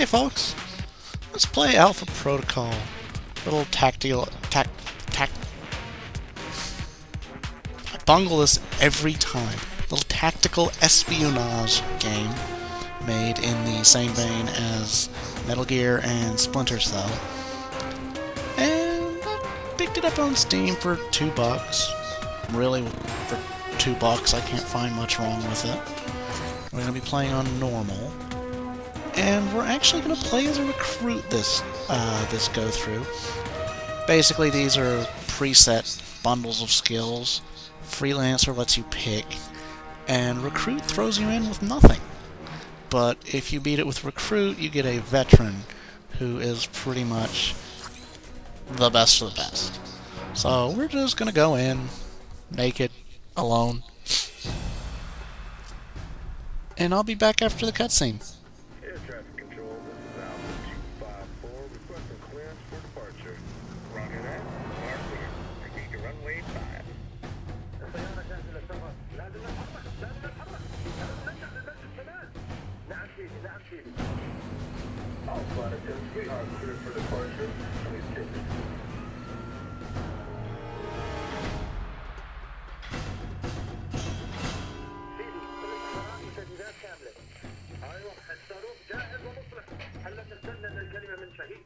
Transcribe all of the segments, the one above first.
folks, let's play Alpha Protocol. Little tactical, I bungle this every time. Little tactical espionage game made in the same vein as Metal Gear and Splinter Cell. And I picked it up on Steam for $2. Really, for $2, I can't find much wrong with it. We're going to be playing on normal. And we're actually going to play as a recruit this go-through. Basically, these are preset bundles of skills. Freelancer lets you pick, and Recruit throws you in with nothing. But if you beat it with Recruit, you get a veteran who is pretty much the best of the best. So we're just going to go in, naked, alone. And I'll be back after the cutscene. Air traffic control, this is Alpha 254, requesting clearance for departure. Roger that. Mark, proceed to runway 5. Alpha 10 are cleared for departure. Please take it. ايوه الصاروخ جاهز ومصلح هل تستنى ان الكلمه من شهيد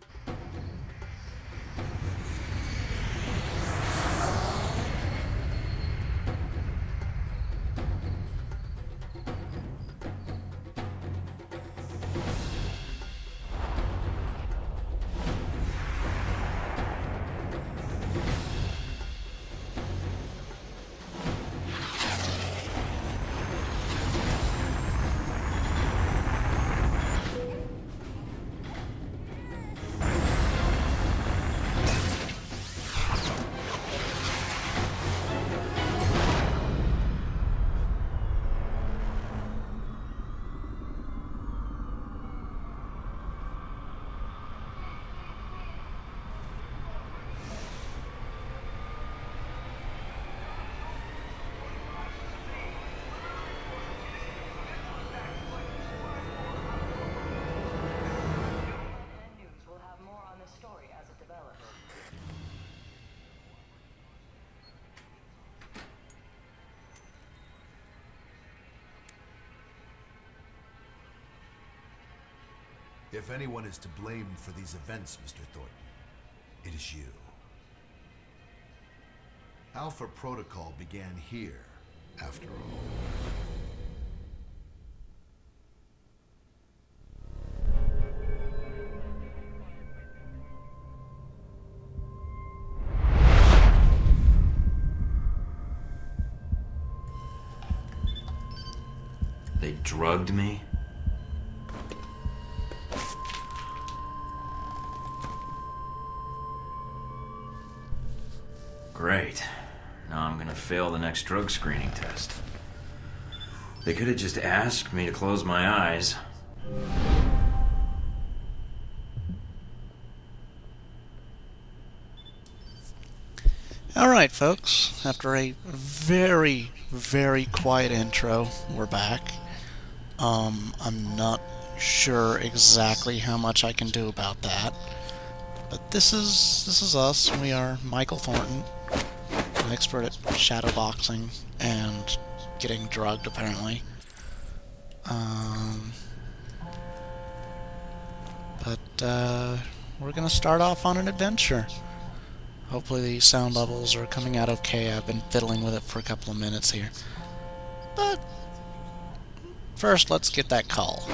If anyone is to blame for these events, Mr. Thornton, it is you. Alpha Protocol began here, after all. They drugged me? Great. Now I'm gonna fail the next drug screening test. They could have just asked me to close my eyes. Alright, folks. After a very, very quiet intro, we're back. I'm not sure exactly how much I can do about that. But this is us. We are Michael Thornton, an expert at shadowboxing and getting drugged, apparently. We're gonna start off on an adventure. Hopefully the sound levels are coming out okay. I've been fiddling with it for a couple of minutes here. But first, let's get that call.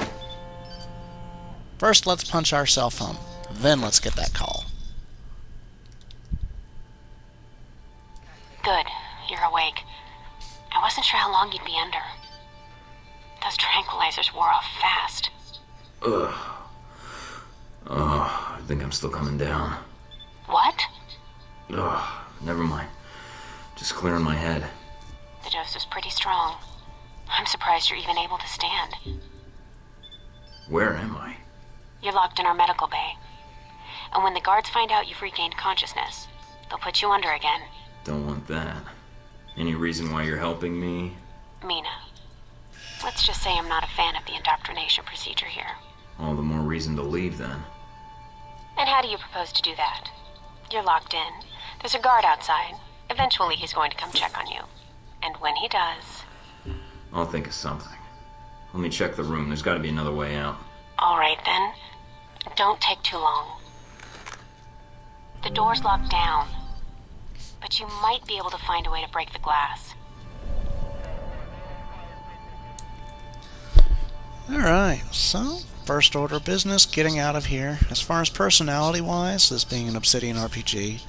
First, let's punch our cell phone. Then let's get that call. Good. You're awake. I wasn't sure how long you'd be under. Those tranquilizers wore off fast. Ugh. Oh, I think I'm still coming down. What? Ugh, never mind. Just clearing my head. The dose was pretty strong. I'm surprised you're even able to stand. Where am I? You're locked in our medical bay. And when the guards find out you've regained consciousness, they'll put you under again. Don't want that. Any reason why you're helping me? Mina. Let's just say I'm not a fan of the indoctrination procedure here. All the more reason to leave then. And how do you propose to do that? You're locked in. There's a guard outside. Eventually he's going to come check on you. And when he does... I'll think of something. Let me check the room. There's got to be another way out. All right, then. Don't take too long. The door's locked down, but you might be able to find a way to break the glass. Alright, so, first order of business, getting out of here. As far as personality-wise, this being an Obsidian RPG,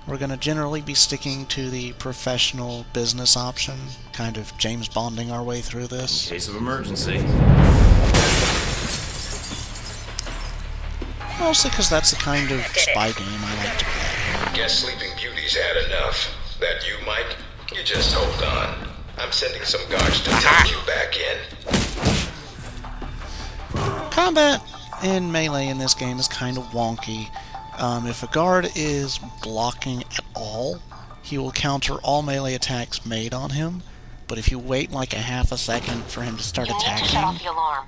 we're going to generally be sticking to the professional business option, kind of James Bonding our way through this. In case of emergency. Mostly because that's the kind of spy game I like to play. Guess Sleeping Beauty's had enough. That you, Mike? You just hold on. I'm sending some guards to tuck you back in. Combat in Melee in this game is kind of wonky. If a guard is blocking at all, he will counter all melee attacks made on him. But if you wait like a half a second for him to start You need to shut attacking, off the alarm.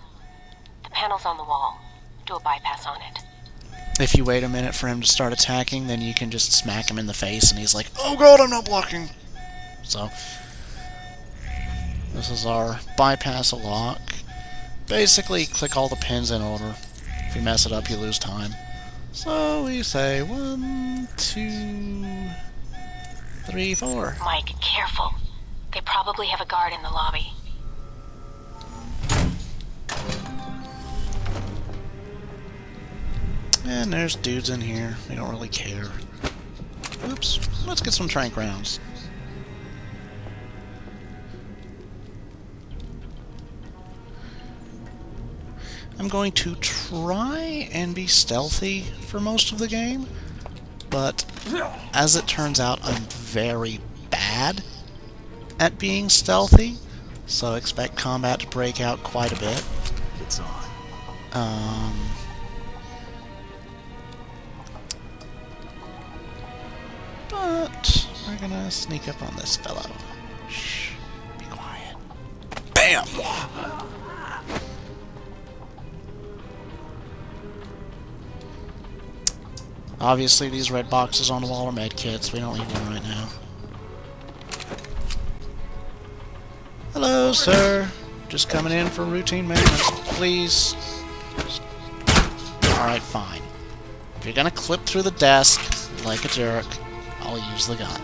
The panel's on the wall. Do a bypass on it. if you wait a minute for him to start attacking, then you can just smack him in the face and he's like, "Oh god, I'm not blocking!" So, this is our bypass a lock. Basically, click all the pins in order. If you mess it up, you lose time. So we say 1, 2, 3, 4. Mike, careful. They probably have a guard in the lobby. And there's dudes in here. We don't really care. Oops. Let's get some trank rounds. I'm going to try and be stealthy for most of the game, but as it turns out, I'm very bad at being stealthy, so expect combat to break out quite a bit. It's on. But we're gonna sneak up on this fellow. Shh, be quiet. Bam! Obviously, these red boxes on the wall are med kits. We don't need one right now. Hello, sir. Just coming in for routine maintenance, please. Alright, fine. If you're gonna clip through the desk like a jerk, I'll use the gun.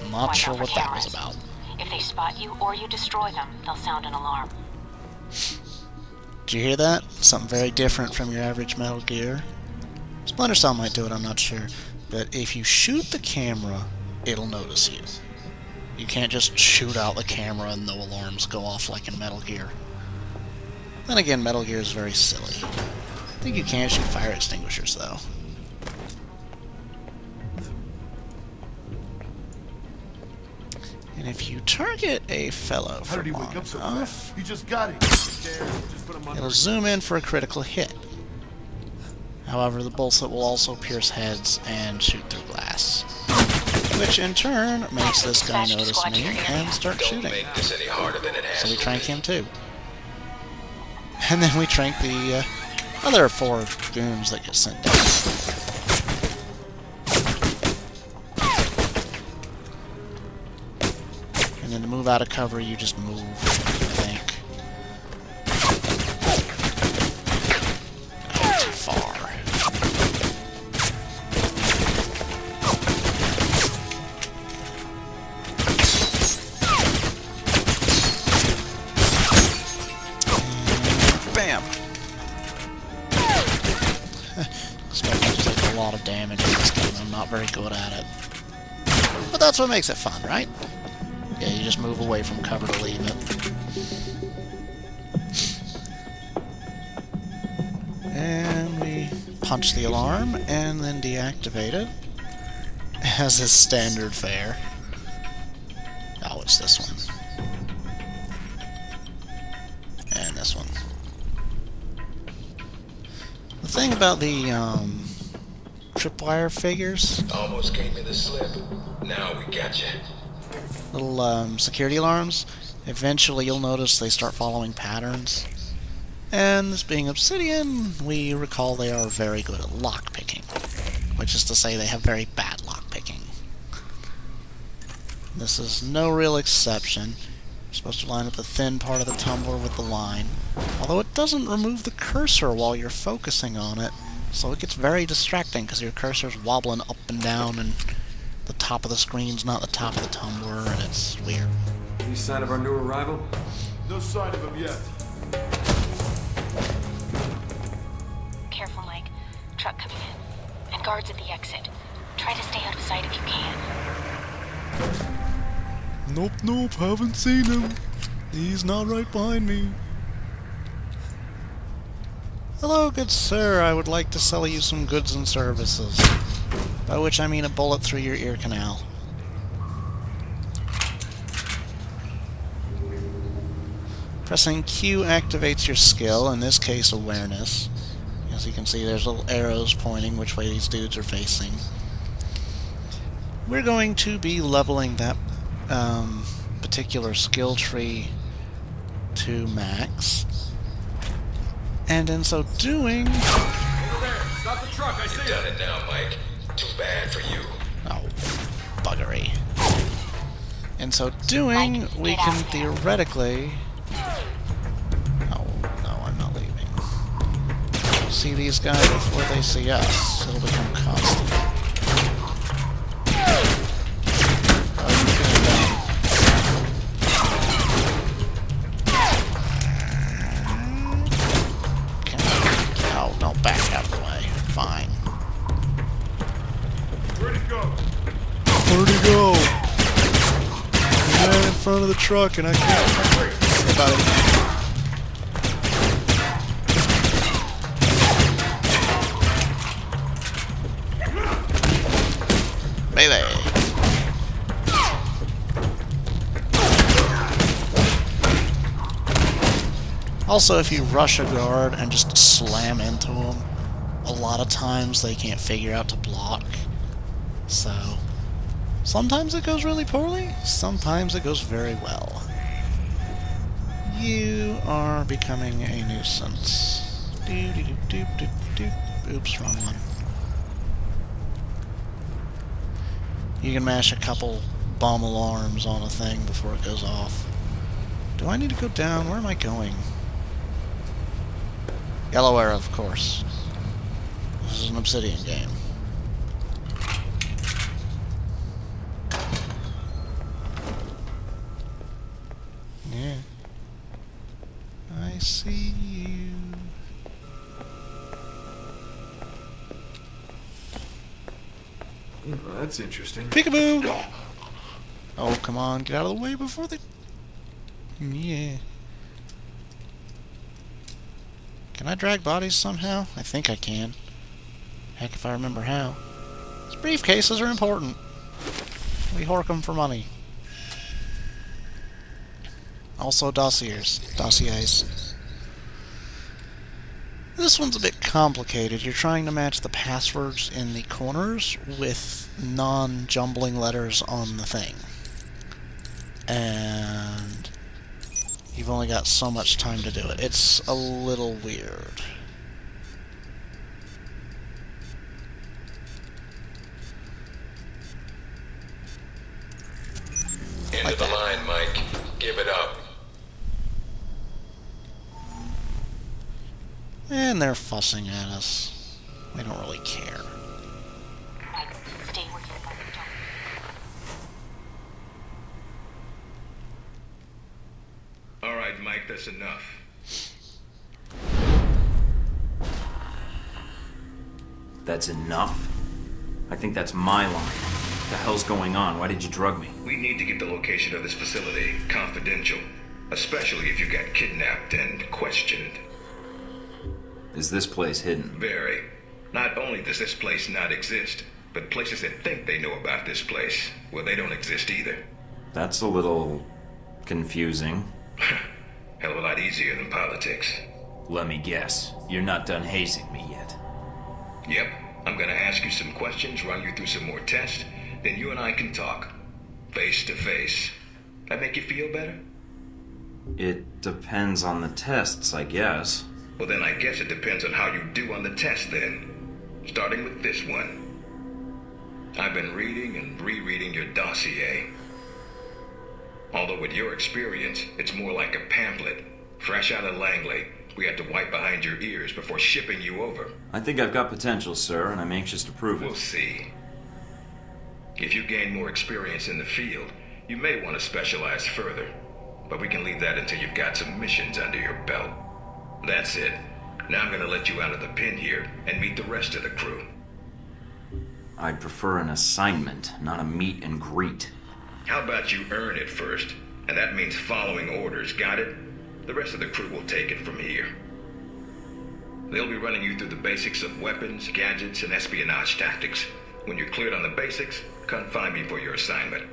I'm not Watch sure out for what that was cameras. about. If they spot you or you destroy them, they'll sound an alarm. Did you hear that? Something very different from your average Metal Gear. Splinter Cell might do it, I'm not sure. But if you shoot the camera, it'll notice you. You can't just shoot out the camera and no alarms go off like in Metal Gear. Then again, Metal Gear is very silly. I think you can shoot fire extinguishers, though. And if you target a fellow How for did he long wake up so enough, fast? He just got it. Just put him on. it'll zoom in for a critical hit. However, the bullset will also pierce heads and shoot through glass. Which in turn makes this guy notice me and start Don't shooting. make this any harder than it has So we to trank be. him too. And then we trank the other 4 goons that get sent down. And then to move out of cover, you just move, I think. Not too far. And bam! Expect to take a lot of damage in this game. I'm not very good at it. But that's what makes it fun, right? Yeah, you just move away from cover to leave it. And we punch the alarm and then deactivate it. As is standard fare. Oh, it's this one. And this one. The thing about the tripwire figures, Almost gave me the slip. Now we got you. little security alarms, eventually you'll notice they start following patterns. And this being obsidian, we recall they are very good at lockpicking, which is to say they have very bad lockpicking. This is no real exception. You're supposed to line up the thin part of the tumbler with the line, although it doesn't remove the cursor while you're focusing on it, so it gets very distracting because your cursor's wobbling up and down and the top of the screen's not the top of the tumbler, and it's weird. Any sign of our new arrival? No sign of him yet. Careful, Mike. Truck coming in. And guards at the exit. Try to stay out of sight if you can. Nope, haven't seen him. He's not right behind me. Hello, good sir. I would like to sell you some goods and services. By which I mean a bullet through your ear canal. Pressing Q activates your skill, in this case awareness. As you can see, there's little arrows pointing which way these dudes are facing. We're going to be leveling that particular skill tree to max. And in so doing... Stop the truck, I see You've done it now, Mike. Too bad for you. Oh, buggery. In so doing, Mike, we get can out there. theoretically... Oh, no, I'm not leaving. See these guys before they see us. It'll become constant. Oh, you can okay. Oh, no, back out of the way. Fine. Where'd it go? Where'd he go? He ran in front of the truck and I can't worry about it. Melee. Also, if you rush a guard and just slam into them, a lot of times they can't figure out to block. So, sometimes it goes really poorly, sometimes it goes very well. You are becoming a nuisance. Oops, wrong one. You can mash a couple bomb alarms on a thing before it goes off. Do I need to go down? Where am I going? Yellow arrow, of course. This is an Obsidian game. Yeah. I see you. That's interesting. Peekaboo! Oh, come on, get out of the way before they... Yeah. Can I drag bodies somehow? I think I can. Heck if I remember how. These briefcases are important. We hork them for money. Also dossiers. This one's a bit complicated. You're trying to match the passwords in the corners with non-jumbling letters on the thing. And you've only got so much time to do it. It's a little weird. End Like of the that. line, Mike. Give it up. And they're fussing at us. They don't really care. Mike, stay where you are. All right, Mike, that's enough. That's enough? I think that's my line. What the hell's going on? Why did you drug me? We need to get the location of this facility confidential, especially if you got kidnapped and questioned. Is this place hidden? Very. Not only does this place not exist, but places that think they know about this place, well, they don't exist either. That's a little confusing. Hell of a lot easier than politics. Let me guess. You're not done hazing me yet. Yep, I'm gonna ask you some questions, run you through some more tests, then you and I can talk. Face to face. That make you feel better? It depends on the tests, I guess. Well, then I guess it depends on how you do on the test then. Starting with this one. I've been reading and rereading your dossier. Although with your experience, it's more like a pamphlet. Fresh out of Langley, we had to wipe behind your ears before shipping you over. I think I've got potential, sir, and I'm anxious to prove We'll it. see. If you gain more experience in the field, you may want to specialize further. But we can leave that until you've got some missions under your belt. That's it. Now I'm gonna let you out of the pen here and meet the rest of the crew. I'd prefer an assignment, not a meet and greet. How about you earn it first? And that means following orders, got it? The rest of the crew will take it from here. They'll be running you through the basics of weapons, gadgets, and espionage tactics. When you're cleared on the basics, come find me for your assignment.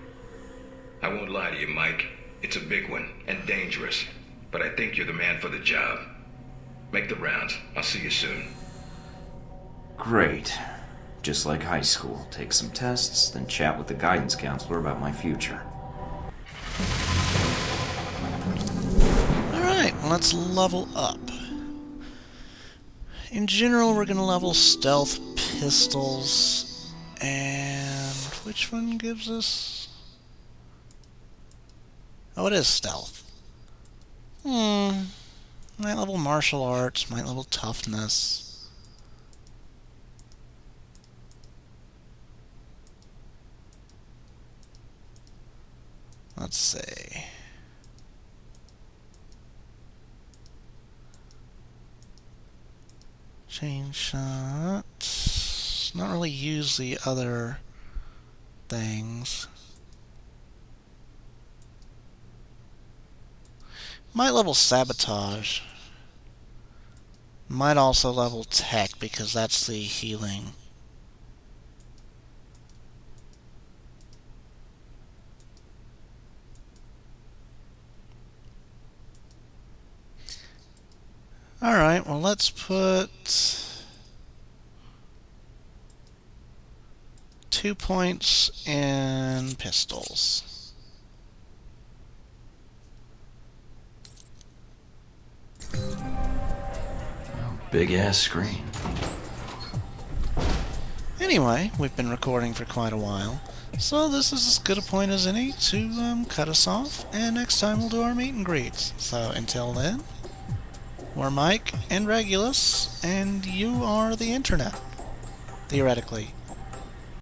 I won't lie to you, Mike. It's a big one, and dangerous. But I think you're the man for the job. Make the rounds. I'll see you soon. Great. Just like high school. Take some tests, then chat with the guidance counselor about my future. Alright, let's level up. In general, we're going to level stealth pistols. And which one gives us... Oh, it is stealth. Might level martial arts, might level toughness. Let's see. Chain shot. Not really use the other things. Might level sabotage. Might also level tech because that's the healing. Alright, well let's put 2 points in pistols. Big ass screen. Anyway, we've been recording for quite a while, so this is as good a point as any to cut us off, and next time we'll do our meet and greets. So until then, we're Mike and Regulus, and you are the internet, theoretically.